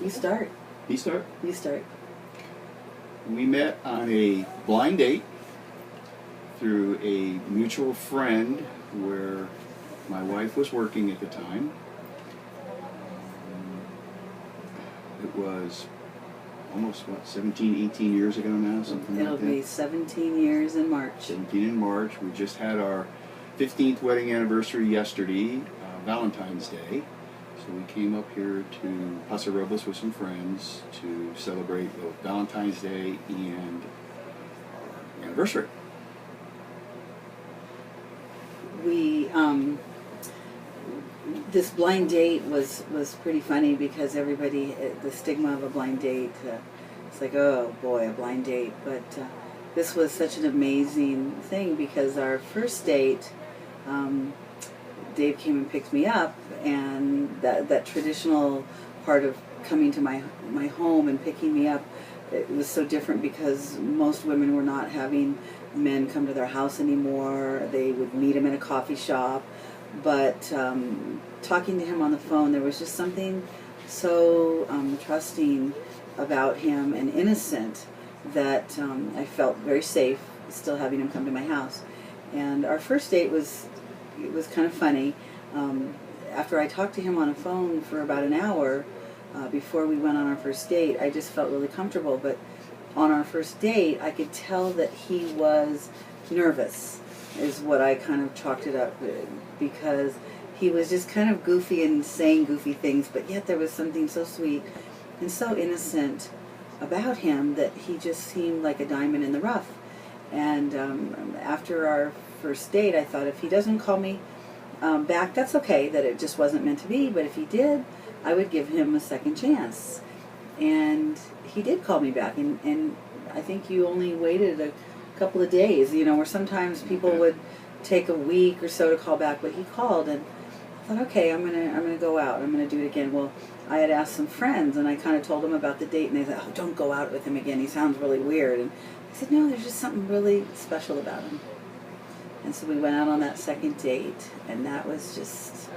You start. You start? You start. We met on a blind date through a mutual friend where my wife was working at the time. It was almost, 17, 18 years ago now, something It'll like that. be 17 years in March. 17 in March. We just had our 15th wedding anniversary yesterday, Valentine's Day. So we came up here to Paso Robles with some friends to celebrate both Valentine's Day and our anniversary. We, this blind date was pretty funny because everybody, the stigma of a blind date, it's like, oh boy, a blind date. But this was such an amazing thing because our first date, Dave came and picked me up, and that traditional part of coming to my home and picking me up, it was so different because most women were not having men come to their house anymore. They would meet him in a coffee shop. But talking to him on the phone, there was just something so trusting about him and innocent that I felt very safe still having him come to my house. And our first date was kind of funny. After I talked to him on a phone for about an hour before we went on our first date, I just felt really comfortable. But on our first date, I could tell that he was nervous, is what I kind of chalked it up with, because he was just kind of goofy and saying goofy things, but yet there was something so sweet and so innocent about him that he just seemed like a diamond in the rough. And after our first date, I thought, if he doesn't call me back, that's okay, that it just wasn't meant to be, but if he did, I would give him a second chance. And he did call me back, and I think you only waited a couple of days, where sometimes people would take a week or so to call back, but he called, and I thought, okay, I'm gonna go out, I'm gonna do it again. Well, I had asked some friends, and I kind of told them about the date, and they said, oh, don't go out with him again, he sounds really weird. And I said, no, there's just something really special about him. And so we went out on that second date, and that was just,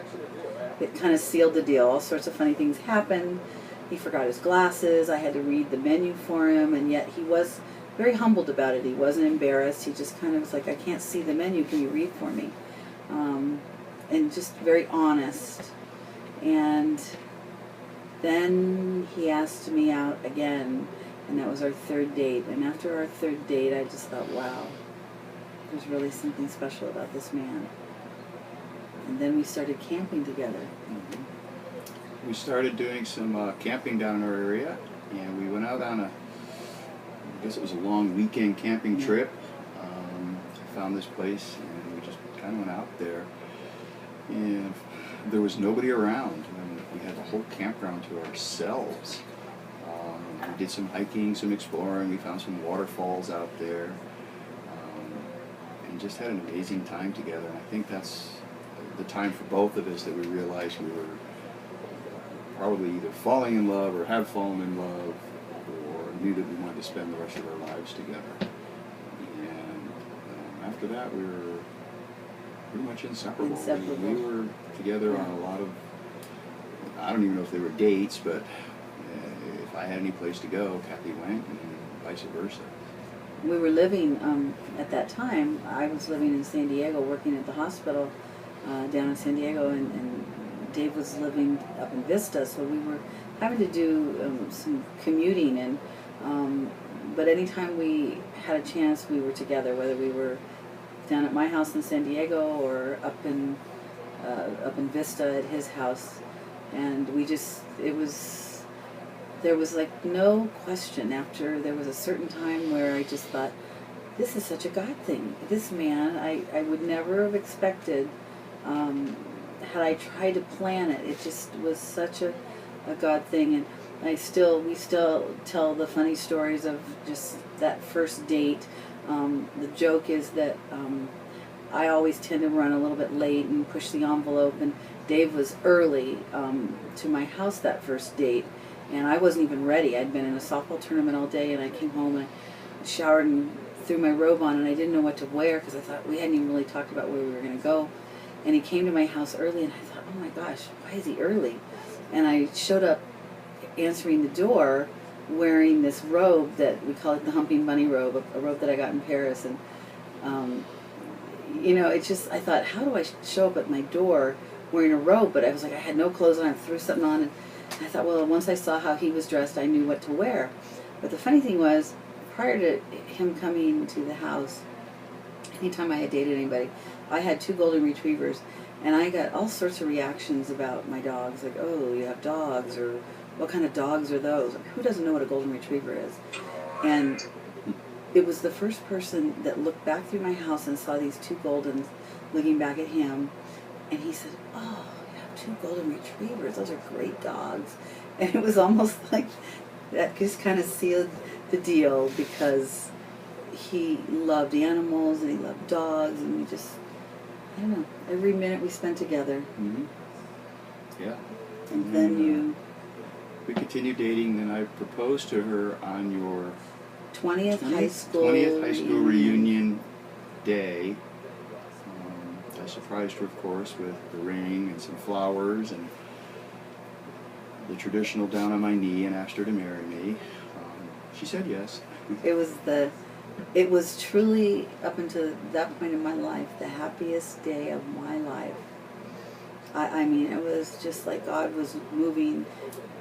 it kind of sealed the deal. All sorts of funny things happened. He forgot his glasses. I had to read the menu for him, and yet he was very humbled about it. He wasn't embarrassed. He just kind of was like, I can't see the menu. Can you read for me? And just very honest. And then he asked me out again, and that was our third date. And after our third date, I just thought, wow, there's really something special about this man. And then we started camping together. We started doing some camping down in our area, and we went out on I guess it was a long weekend camping trip. I found this place, and we just kind of went out there, and there was nobody around. We had the whole campground to ourselves. We did some hiking, some exploring. We found some waterfalls out there, and just had an amazing time together. And I think that's the time for both of us that we realized we were probably either falling in love or have fallen in love, or knew that we wanted to spend the rest of our lives together. And after that, we were pretty much inseparable. We were together on a lot of, I don't even know if they were dates, but if I had any place to go, Kathy went, and vice versa. We were living, at that time, I was living in San Diego, working at the hospital down in San Diego, and Dave was living up in Vista, so we were having to do some commuting, and but anytime we had a chance, we were together, whether we were down at my house in San Diego or up in Vista at his house. And we just, there was like no question. After there was a certain time where I just thought, this is such a God thing. This man, I would never have expected, had I tried to plan it. It just was such a God thing. And we still tell the funny stories of just that first date. The joke is that I always tend to run a little bit late and push the envelope, and Dave was early to my house that first date, and I wasn't even ready. I'd been in a softball tournament all day, and I came home and I showered and threw my robe on, and I didn't know what to wear because I thought we hadn't even really talked about where we were going to go. And he came to my house early, and I thought, oh my gosh, why is he early? And I showed up answering the door wearing this robe that we call it the Humping Bunny robe, a robe that I got in Paris. And, it's just, I thought, how do I show up at my door wearing a robe? But I was like, I had no clothes on, I threw something on, and I thought, well, once I saw how he was dressed, I knew what to wear. But the funny thing was, prior to him coming to the house, anytime I had dated anybody, I had 2 golden retrievers, and I got all sorts of reactions about my dogs, like, oh, you have dogs, or what kind of dogs are those? Like, who doesn't know what a golden retriever is? And it was the first person that looked back through my house and saw these 2 Goldens looking back at him, and he said, oh, you have 2 golden retrievers, those are great dogs. And it was almost like that just kind of sealed the deal, because he loved animals and he loved dogs, and we just, I don't know, every minute we spent together. Mm-hmm. Yeah. And then we continued dating, and I proposed to her on your 20th high school 20th high school reunion day. I surprised her, of course, with the ring and some flowers and the traditional down on my knee, and asked her to marry me. She said yes. It was truly, up until that point in my life, the happiest day of my life. I mean, it was just like God was moving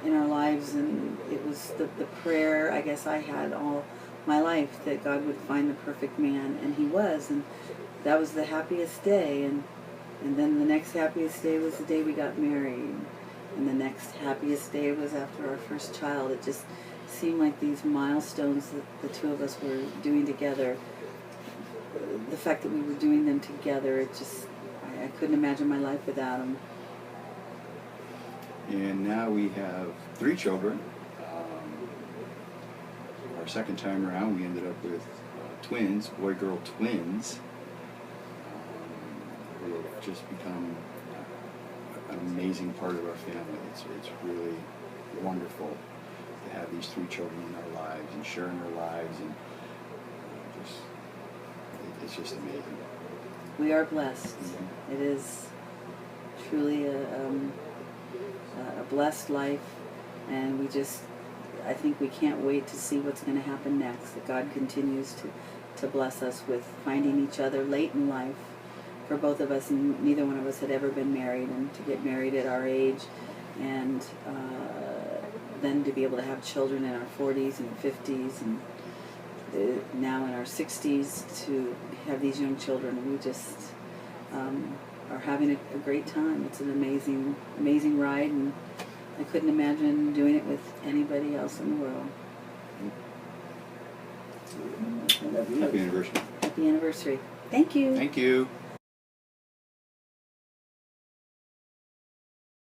in our lives, and it was the prayer, I guess, I had all my life, that God would find the perfect man, and he was, and that was the happiest day. And then the next happiest day was the day we got married, and the next happiest day was after our first child. It just seemed like these milestones that the 2 of us were doing together. The fact that we were doing them together, it just, I couldn't imagine my life without him. And now we have 3 children. Our second time around, we ended up with twins, boy-girl twins, who have just become an amazing part of our family. It's really wonderful to have these 3 children in our lives and sharing our lives, and it's just amazing. We are blessed. Mm-hmm. It is truly a blessed life, and I think we can't wait to see what's going to happen next, that God continues to bless us with finding each other late in life. For both of us, and neither one of us had ever been married, and to get married at our age, and then to be able to have children in our 40s and 50s, and now in our 60s, to have these young children. We just are having a great time. It's an amazing, amazing ride, and I couldn't imagine doing it with anybody else in the world. I love you. Happy anniversary. Happy anniversary. Thank you. Thank you.